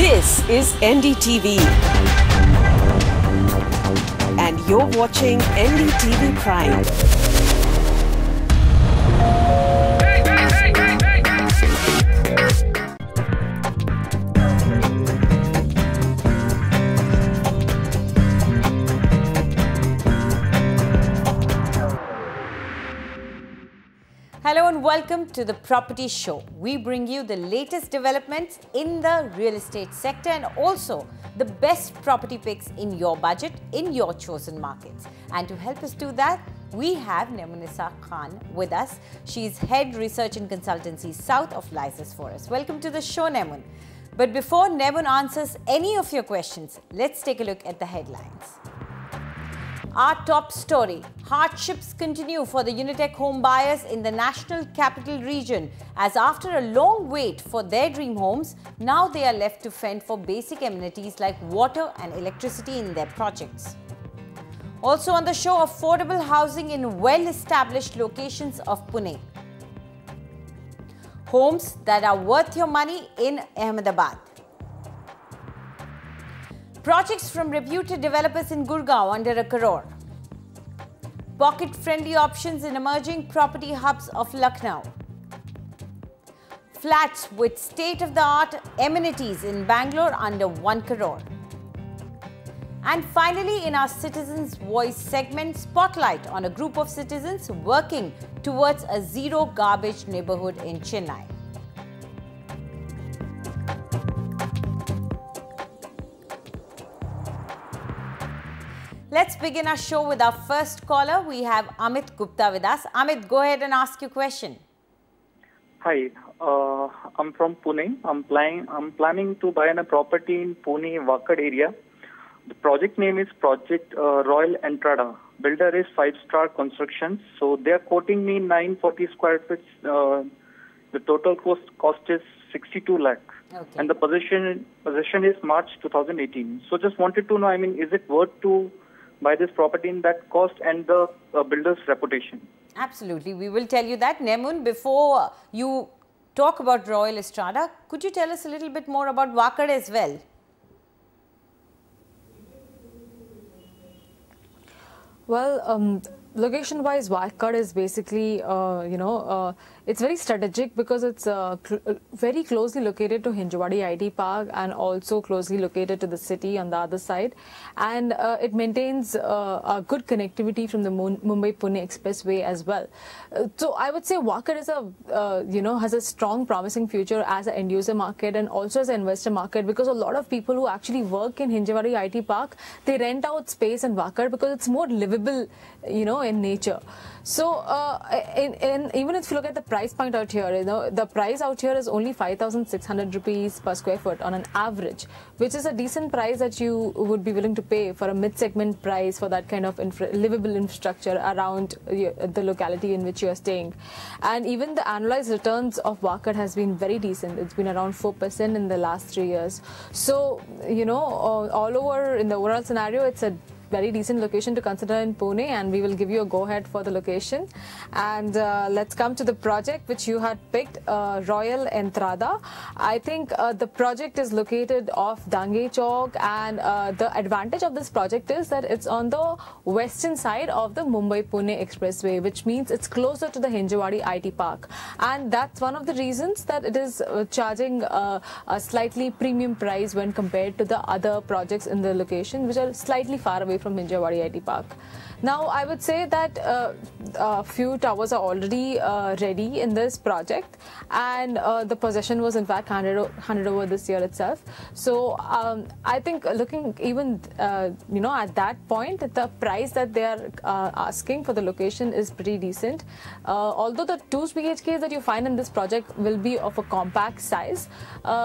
This is NDTV and you're watching NDTV Prime. Hello and welcome to the Property Show. We bring you the latest developments in the real estate sector and also the best property picks in your budget in your chosen markets. And to help us do that, we have Nemunisa Khan with us. She's Head Research and Consultancy South of Lysis for us. Welcome to the show, Nemun. But before Nemun answers any of your questions, let's take a look at the headlines. Our top story, hardships continue for the Unitech home buyers in the National Capital Region as after a long wait for their dream homes, now they are left to fend for basic amenities like water and electricity in their projects. Also on the show, affordable housing in well-established locations of Pune. Homes that are worth your money in Ahmedabad. Projects from reputed developers in Gurgaon under a crore. Pocket-friendly options in emerging property hubs of Lucknow. Flats with state-of-the-art amenities in Bangalore under 1 crore. And finally, in our Citizens' Voice segment, spotlight on a group of citizens working towards a zero-garbage neighborhood in Chennai. Let's begin our show with our first caller. We have Amit Gupta with us. Amit, go ahead and ask your question. Hi, I'm from Pune. I'm planning to buy a property in Pune, Wakad area. The project name is Project Royal Entrada. Builder is 5-Star Construction. So they are quoting me 940 square feet. The total cost is 62 lakh. Okay. And the possession is March 2018. So just wanted to know, is it worth to buy this property in that cost and the builder's reputation? Absolutely. We will tell you that. Nemun, before you talk about Royal Estrada, could you tell us a little bit more about Wakad as well? Well, location-wise, Wakad is basically, it's very strategic because it's very closely located to Hinjawadi IT Park and also closely located to the city on the other side. And it maintains a good connectivity from the Mumbai-Pune Expressway as well. So I would say Wakad is has a strong, promising future as an end-user market and also as an investor market because a lot of people who actually work in Hinjawadi IT Park, they rent out space in Wakad because it's more livable, in nature. So even if you look at the price point out here, the price out here is only 5,600 rupees per square foot on an average, which is a decent price that you would be willing to pay for a mid-segment price for that kind of livable infrastructure around the locality in which you are staying. And even the annualized returns of Wakad has been very decent. It's been around 4% in the last 3 years. So, all over in the overall scenario, it's a very decent location to consider in Pune, and we will give you a go-ahead for the location. And let's come to the project which you had picked, Royal Entrada. I think the project is located off Dange Chowk, and the advantage of this project is that it's on the western side of the Mumbai-Pune Expressway, which means it's closer to the Hinjawadi IT Park. And that's one of the reasons that it is charging a slightly premium price when compared to the other projects in the location, which are slightly far away from Hinjawadi IT Park. Now, I would say that a few towers are already ready in this project, and the possession was in fact handed over this year itself. So I think looking even at that point, the price that they are asking for the location is pretty decent. Although the 2 BHKs that you find in this project will be of a compact size,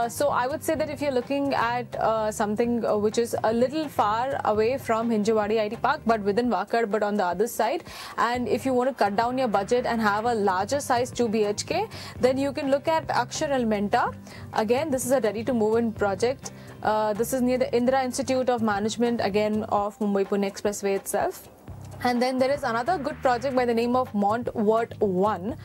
so I would say that if you're looking at something which is a little far away from Hinjawadi IT Park but within Wakad, but on the other side, and if you want to cut down your budget and have a larger size 2 BHK, then you can look at Akshar Elementa. Again, this is a ready to move in project. This is near the Indira Institute of Management, again of Mumbai-Pune Expressway itself. And then there is another good project by the name of Montvert 1.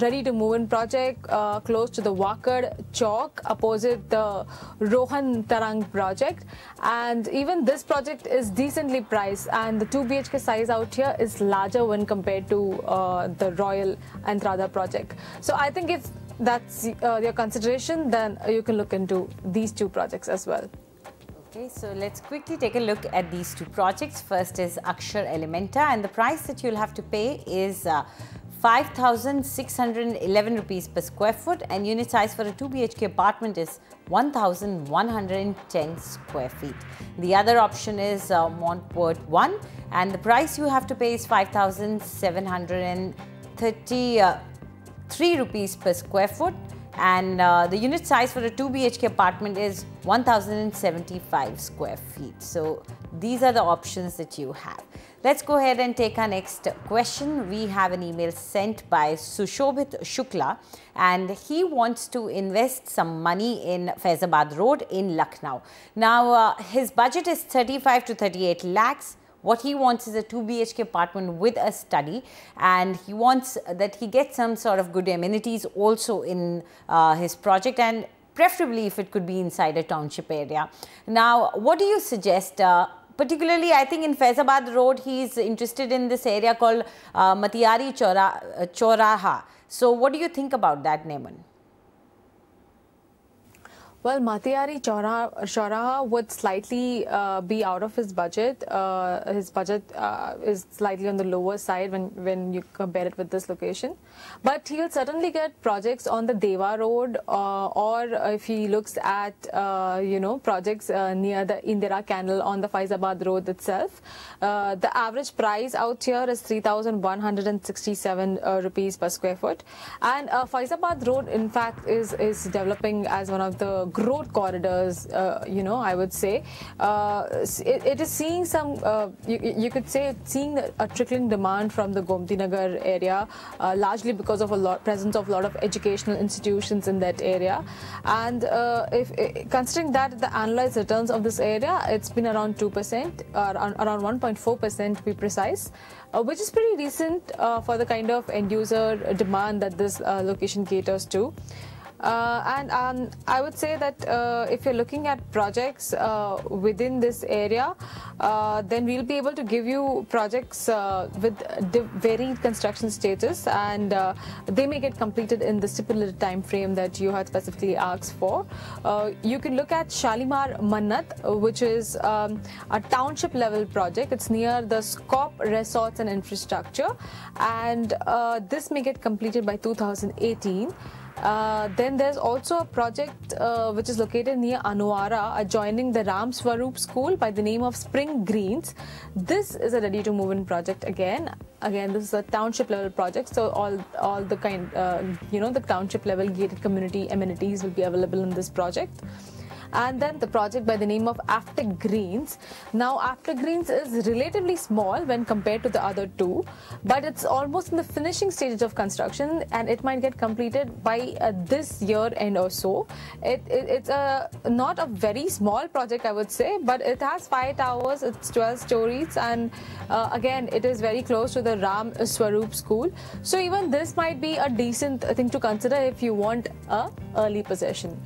ready to move in project close to the Wakad Chowk opposite the Rohan Tarang project, and even this project is decently priced, and the 2 BHK size out here is larger when compared to the Royal Entrada project. So I think if that's your consideration, then you can look into these 2 projects as well. Okay, so let's quickly take a look at these 2 projects. First is Akshar Elementa, and the price that you'll have to pay is 5,611 rupees per square foot, and unit size for a 2 BHK apartment is 1,110 square feet. The other option is Montport 1, and the price you have to pay is 5,733 rupees per square foot, and the unit size for a 2 BHK apartment is 1,075 square feet. So these are the options that you have. Let's go ahead and take our next question. We have an email sent by Sushobhit Shukla, and he wants to invest some money in Faizabad Road in Lucknow. Now, his budget is 35 to 38 lakhs. What he wants is a 2 BHK apartment with a study, and he wants that he gets some sort of good amenities also in his project, and preferably if it could be inside a township area. Now, what do you suggest? Particularly, I think in Faizabad Road, he's interested in this area called Matiyari Choraha. So, what do you think about that, Neman? Well, Matiyari Choraha would slightly be out of his budget. His budget is slightly on the lower side when you compare it with this location. But he'll certainly get projects on the Deva Road, or if he looks at, projects near the Indira Canal on the Faizabad Road itself. The average price out here is 3,167 rupees per square foot. And Faizabad Road, in fact, is developing as one of the growth corridors, I would say. It is seeing some, you could say, seeing a trickling demand from the Gomti Nagar area, largely because of presence of a lot of educational institutions in that area. And if considering that the annualized returns of this area, it's been around 2%, around 1.4% to be precise, which is pretty decent for the kind of end user demand that this location caters to. And I would say that if you're looking at projects within this area, then we'll be able to give you projects with varied construction status, and they may get completed in the stipulated time frame that you had specifically asked for. You can look at Shalimar Mannat, which is a township level project. It's near the Scop Resorts and Infrastructure, and this may get completed by 2018. Then there's also a project which is located near Anuara, adjoining the Ram Swaroop School, by the name of Spring Greens. This is a ready to move in project again. This is a township level project, so all the kind, the township level gated community amenities will be available in this project. And then the project by the name of After Greens. Now, After Greens is relatively small when compared to the other 2, but it's almost in the finishing stages of construction, and it might get completed by this year end or so. It's not a very small project, I would say, but it has 5 towers, it's 12 stories, and again, it is very close to the Ram Swaroop School. So even this might be a decent thing to consider if you want a early possession.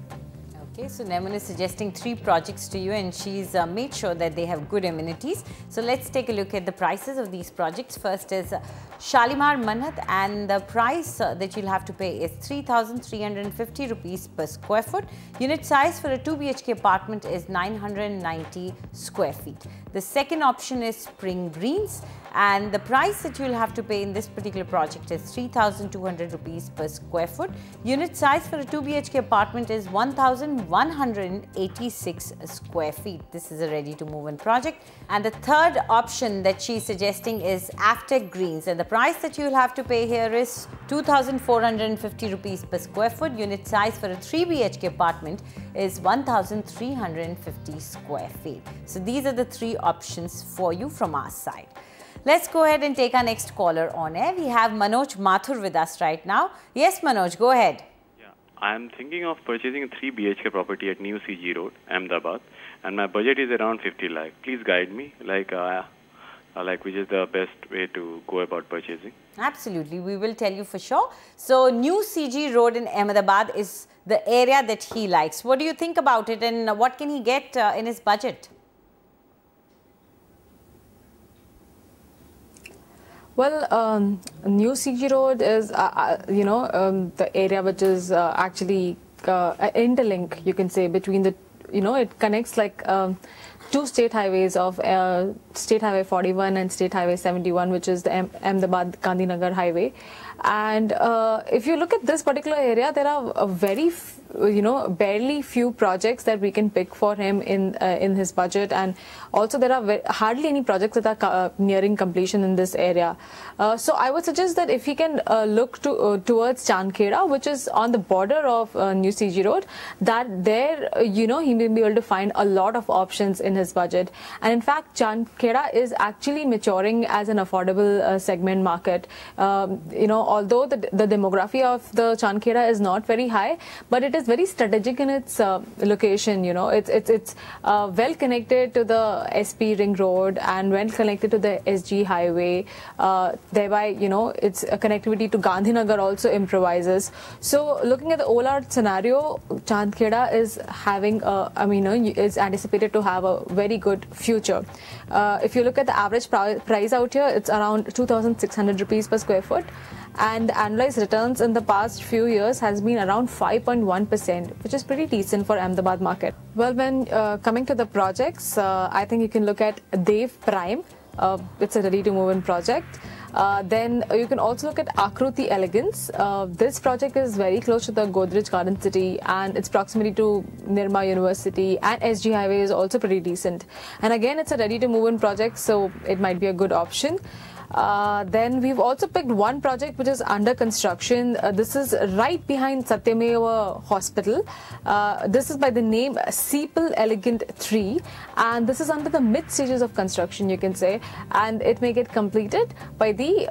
Okay, so Neman is suggesting 3 projects to you, and she's made sure that they have good amenities. So let's take a look at the prices of these projects. First is Shalimar Mannat, and the price that you'll have to pay is 3,350 rupees per square foot. Unit size for a 2 BHK apartment is 990 square feet. The second option is Spring Greens, and the price that you'll have to pay in this particular project is 3,200 rupees per square foot. Unit size for a 2 BHK apartment is 1,186 square feet. This is a ready to move in project. And the third option that she's suggesting is After Greens, and the price that you'll have to pay here is 2,450 rupees per square foot. Unit size for a 3 BHK apartment is 1,350 square feet. So these are the 3 options for you from our side. Let's go ahead and take our next caller on air. We have Manoj Mathur with us right now. Yes, Manoj, go ahead. Yeah, I am thinking of purchasing a 3 BHK property at New CG Road, Ahmedabad, and my budget is around 50 lakh. Please guide me. like which is the best way to go about purchasing? Absolutely, we will tell you for sure. So, New CG Road in Ahmedabad is the area that he likes. What do you think about it, and what can he get in his budget? Well, New CG Road is, the area which is actually interlink, you can say, between the, it connects like two state highways of State Highway 41 and State Highway 71, which is the Ahmedabad Gandhinagar highway. And if you look at this particular area, there are barely few projects that we can pick for him in his budget, and also there are hardly any projects that are nearing completion in this area. So I would suggest that if he can look towards Chandkheda, which is on the border of New CG Road, that there he may be able to find a lot of options in his budget. And in fact, Chandkheda is actually maturing as an affordable segment market. Although the demography of the Chandkheda is not very high, but it is very strategic in its location. It's well connected to the SP Ring Road and well connected to the SG Highway. Thereby, its connectivity to Gandhinagar also improvises. So, looking at the overall scenario, Chandkheda is having, is anticipated to have a very good future. If you look at the average price out here, it's around 2,600 rupees per square foot. And the annualized returns in the past few years has been around 5.1%, which is pretty decent for Ahmedabad market. Well, when coming to the projects, I think you can look at Dev Prime. It's a ready-to-move-in project. Then you can also look at Akruti Elegance. This project is very close to the Godrej Garden City, and its proximity to Nirma University and SG Highway is also pretty decent. And again, it's a ready-to-move-in project, so it might be a good option. Then we've also picked one project which is under construction. This is right behind Satyameva Hospital. This is by the name Seepal Elegant 3, and this is under the mid stages of construction, you can say, and it may get completed by the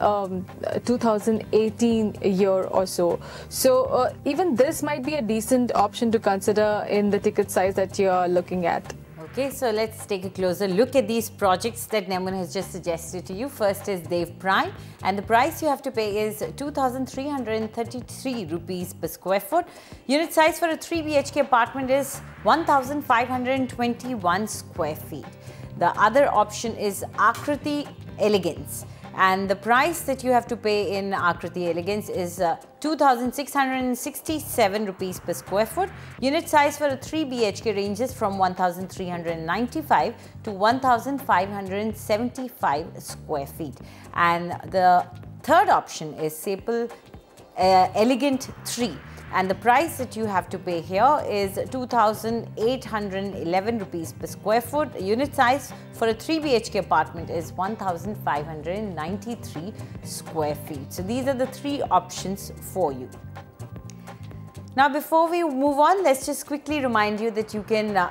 2018 year or so. So even this might be a decent option to consider in the ticket size that you're looking at. Okay, so let's take a closer look at these projects that Nemun has just suggested to you. First is Dev Prime, and the price you have to pay is 2,333 rupees per square foot. Unit size for a 3 BHK apartment is 1,521 square feet. The other option is Akruti Elegance, and the price that you have to pay in Akruti Elegance is 2,667 rupees per square foot. Unit size for a 3 BHK ranges from 1,395 to 1,575 square feet. And the third option is Seepal Elegant 3. And the price that you have to pay here is 2,811 rupees per square foot. Unit size for a 3 BHK apartment is 1,593 square feet. So these are the three options for you. Now, before we move on, let's just quickly remind you that you can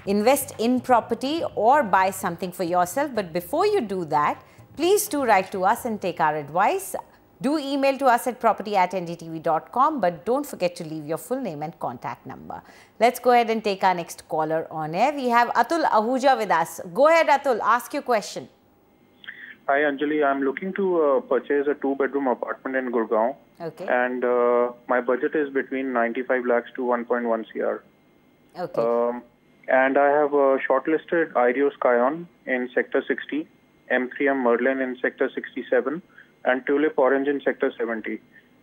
invest in property or buy something for yourself. But before you do that, please do write to us and take our advice. Do email to us at property@ndtv.com, but don't forget to leave your full name and contact number. Let's go ahead and take our next caller on air. We have Atul Ahuja with us. Go ahead, Atul. Ask your question. Hi, Anjali. I'm looking to purchase a 2-bedroom apartment in Gurgaon. Okay. And my budget is between 95 lakhs to 1.1 CR. Okay. And I have shortlisted Irio Skyon in Sector 60, M3M Merlin in Sector 67, and Tulip Orange in Sector 70.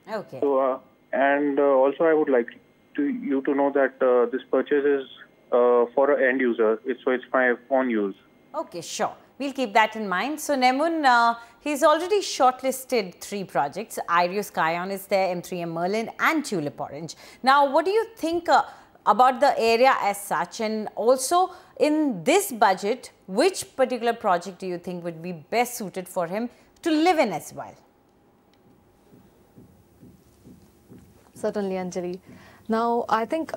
Okay. So, also I would like you to know that this purchase is for an end user. So it's my own use. Okay, sure. We'll keep that in mind. So, Nemun, he's already shortlisted 3 projects. Irio Skyon is there, M3M Merlin and Tulip Orange. Now, what do you think about the area as such? And also, in this budget, which particular project do you think would be best suited for him to live in as well? Certainly, Anjali. Now, I think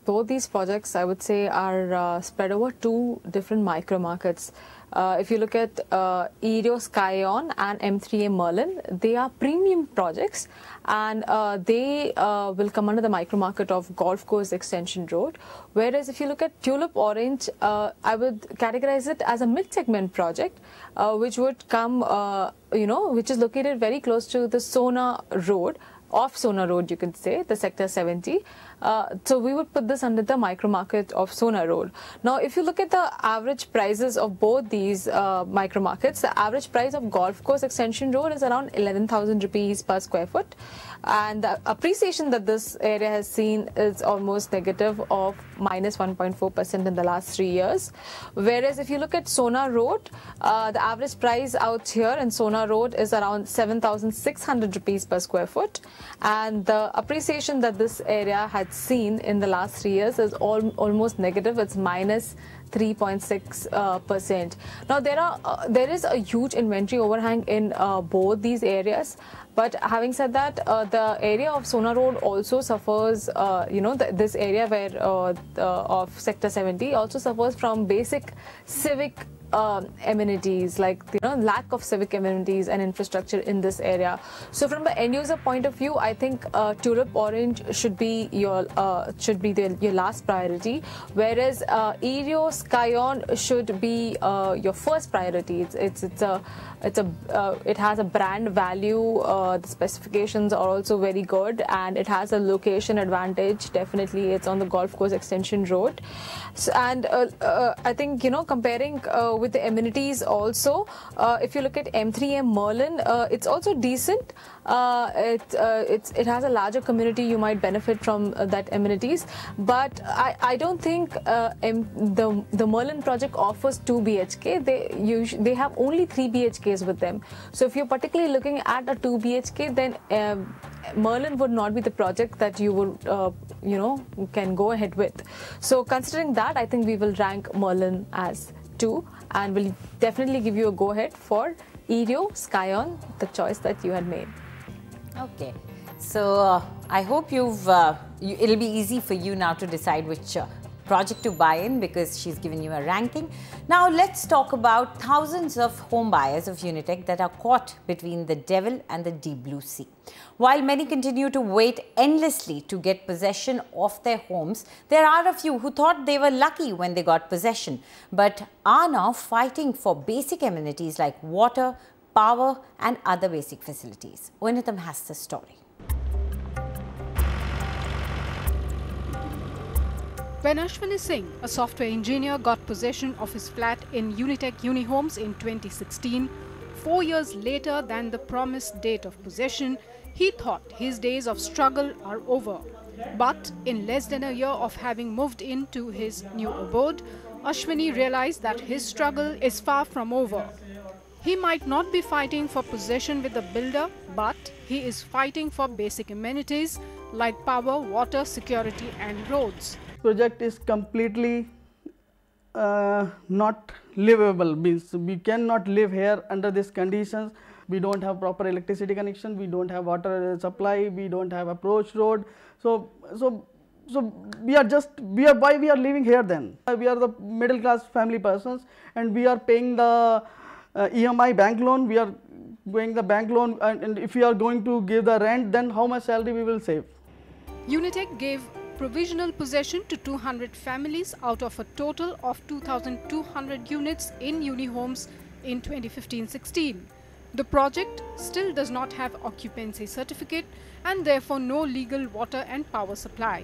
both these projects, I would say, are spread over two different micro markets. If you look at Erio Skyon and M3A Merlin, they are premium projects, and they will come under the micro market of Golf Course Extension Road. Whereas if you look at Tulip Orange, I would categorize it as a mid-segment project, which would come, which is located very close to the Sona Road. Off Sona Road, you can say, the Sector 70. So we would put this under the micro market of Sona Road. Now, if you look at the average prices of both these micro markets, the average price of Golf Course Extension Road is around 11,000 rupees per square foot. And the appreciation that this area has seen is almost negative of minus 1.4% in the last 3 years. Whereas if you look at Sona Road, the average price out here in Sona Road is around 7,600 rupees per square foot. And the appreciation that this area had seen in the last 3 years is almost negative. It's minus 3.6%. Now there is a huge inventory overhang in both these areas. But having said that, the area of Sona Road also suffers, this area where of Sector 70 also suffers from basic civic amenities, like lack of civic amenities and infrastructure in this area. So from the end user point of view, I think Tulip Orange should be your last priority, whereas Erio Skyon should be your first priority. It has a brand value. The specifications are also very good, and it has a location advantage. Definitely, it's on the Golf Course Extension Road. So, and I think comparing with the amenities also, if you look at M3A Merlin, it's also decent. It has a larger community. You might benefit from that amenities, but I don't think the Merlin project offers 2 BHK. They have only 3 BHKs with them. So if you're particularly looking at a 2 BHK, then Merlin would not be the project that you would can go ahead with. So considering that, I think we will rank Merlin as 2, and will definitely give you a go ahead for Erio Skyon, the choice that you had made. Okay, so I hope it'll be easy for you now to decide which project to buy in, because she's given you a ranking. Now let's talk about thousands of home buyers of Unitech that are caught between the devil and the deep blue sea. While many continue to wait endlessly to get possession of their homes, there are a few who thought they were lucky when they got possession, but are now fighting for basic amenities like water, power and other basic facilities. Oinatam has the story. When Ashwini Singh, a software engineer, got possession of his flat in Unitech Unihomes in 2016, 4 years later than the promised date of possession, he thought his days of struggle are over. But in less than a year of having moved into his new abode, Ashwini realized that his struggle is far from over. He might not be fighting for possession with the builder, but he is fighting for basic amenities like power, water, security and roads. Project is completely not livable. Means we cannot live here under these conditions. We don't have proper electricity connection, we don't have water supply, we don't have approach road. So why we are living here then? We are the middle class family persons, and we are paying the EMI bank loan. We are going the bank loan, and if we are going to give the rent, then how much salary we will save? Unitech gave provisional possession to 200 families out of a total of 2,200 units in Unihomes in 2015-16. The project still does not have occupancy certificate and therefore no legal water and power supply.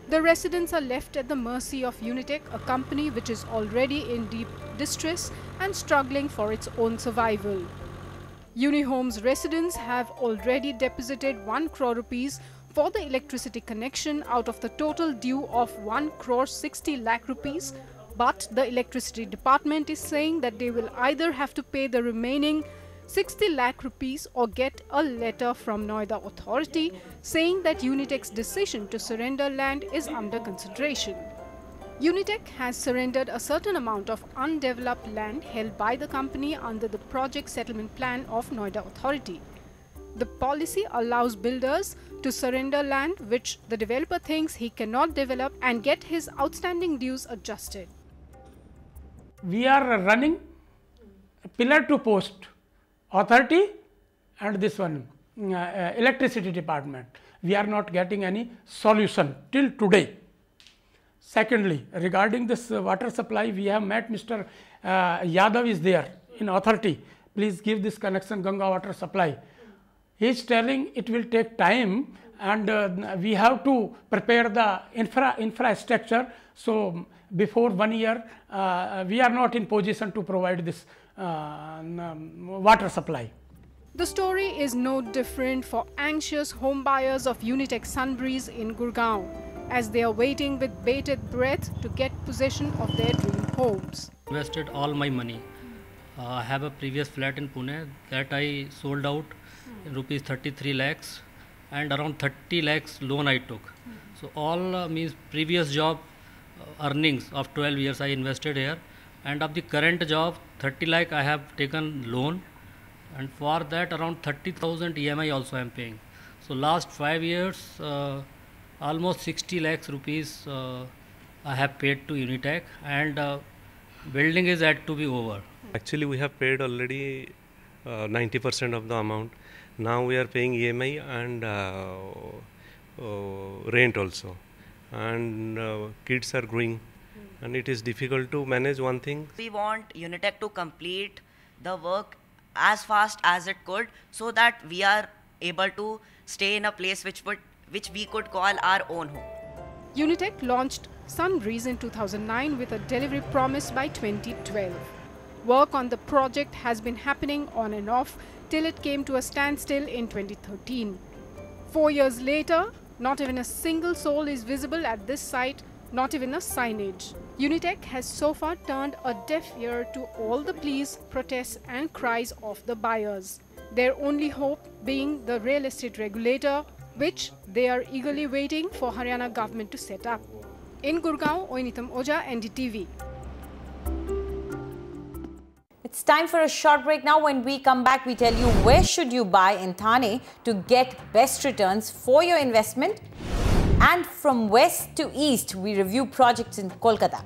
The residents are left at the mercy of Unitech, a company which is already in deep distress and struggling for its own survival. Unihomes residents have already deposited 1 crore rupees for the electricity connection out of the total due of 1 crore 60 lakh rupees, but the electricity department is saying that they will either have to pay the remaining 60 lakh rupees or get a letter from Noida authority saying that Unitech's decision to surrender land is under consideration. Unitech has surrendered a certain amount of undeveloped land held by the company under the project settlement plan of Noida authority. The policy allows builders to surrender land which the developer thinks he cannot develop and get his outstanding dues adjusted. We are running pillar to post authority and this one electricity department. We are not getting any solution till today. Secondly, regarding this water supply, we have met Mr. Yadav is there in authority. Please give this connection Ganga water supply. He is telling it will take time and we have to prepare the infrastructure. So before 1 year, we are not in position to provide this water supply. The story is no different for anxious home buyers of Unitech Sunbreeze in Gurgaon, as they are waiting with bated breath to get possession of their dream homes. Invested all my money. I have a previous flat in Pune that I sold out rupees 33 lakhs and around 30 lakhs loan I took. So all means previous job earnings of 12 years I invested here, and of the current job 30 lakh I have taken loan, and for that around 30,000 EMI also I am paying. So last 5 years almost 60 lakhs rupees I have paid to Unitech, and building is yet to be over. Actually we have paid already 90% of the amount. Now we are paying EMI and rent also, and kids are growing and it is difficult to manage one thing. We want Unitech to complete the work as fast as it could, so that we are able to stay in a place which we could call our own home. Unitech launched Sunbreeze in 2009 with a delivery promise by 2012. Work on the project has been happening on and off till it came to a standstill in 2013. 4 years later, not even a single soul is visible at this site, not even a signage. Unitech has so far turned a deaf ear to all the pleas, protests and cries of the buyers. Their only hope being the real estate regulator, which they are eagerly waiting for Haryana government to set up. In Gurgaon, Oinitam Oja, NDTV. It's time for a short break now. When we come back, we tell you where should you buy in Thane to get best returns for your investment. And from west to east, we review projects in Kolkata.